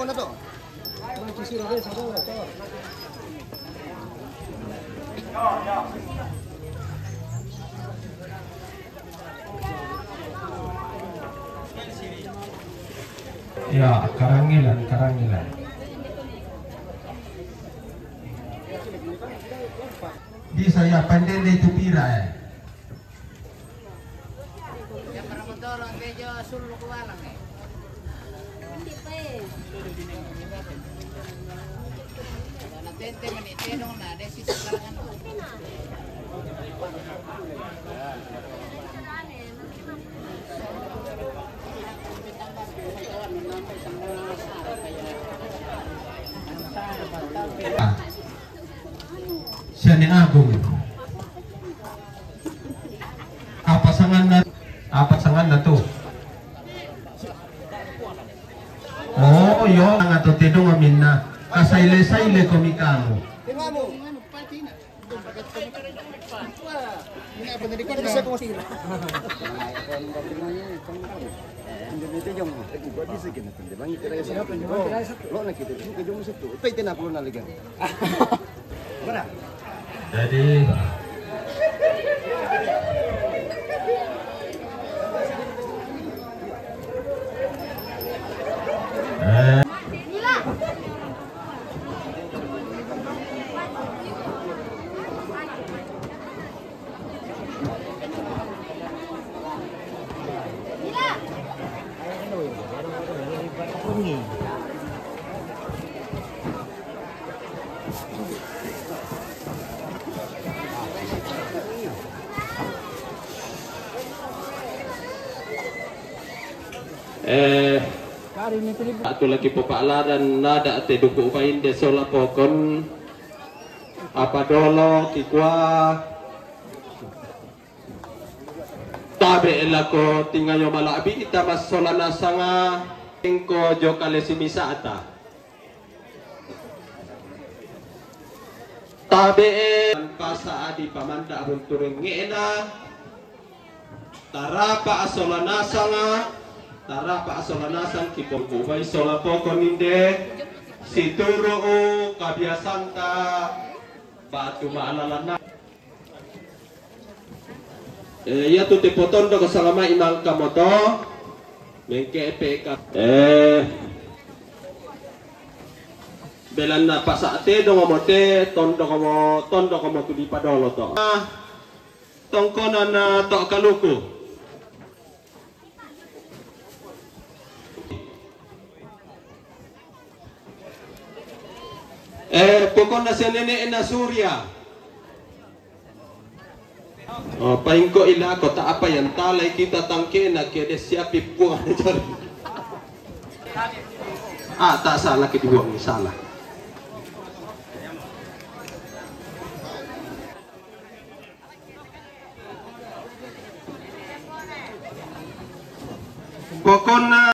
na to. Ya, karangilan. Di saya pandai itu pira Yang para motor bejo suluk walang Hindi pa Natente manite dong na desi sakalangan ko. Siya ni Agung. Apa sangan na to? Oh, yo ang ato tidong amin na kasayle-sayle komikamo. Tingnan mo. Jadi Atu lagi pepaklaran nada te duku upain de sola pokon apa dolo kikwa tabe elako tingayo malabi ita mas sola nasanga engko jokale simisa ata tabe pasa adi pamanda runturing ngena tarapa asola nasanga Tarapa asolanasan kipong-kubay sola pokon inde situro kabiasanta batu maalala na ya tu tipoton do kasalama imang kamoto mengke peka belan na pasate do ngomote tondo komo tudi padolo to tongkonan na to kaluku pokok nasi nenek na Surya. Oh, paingko ila kota apa yang talai kita tangke nak kede siapip buang aja. Tak salah kedua ni salah. Pokok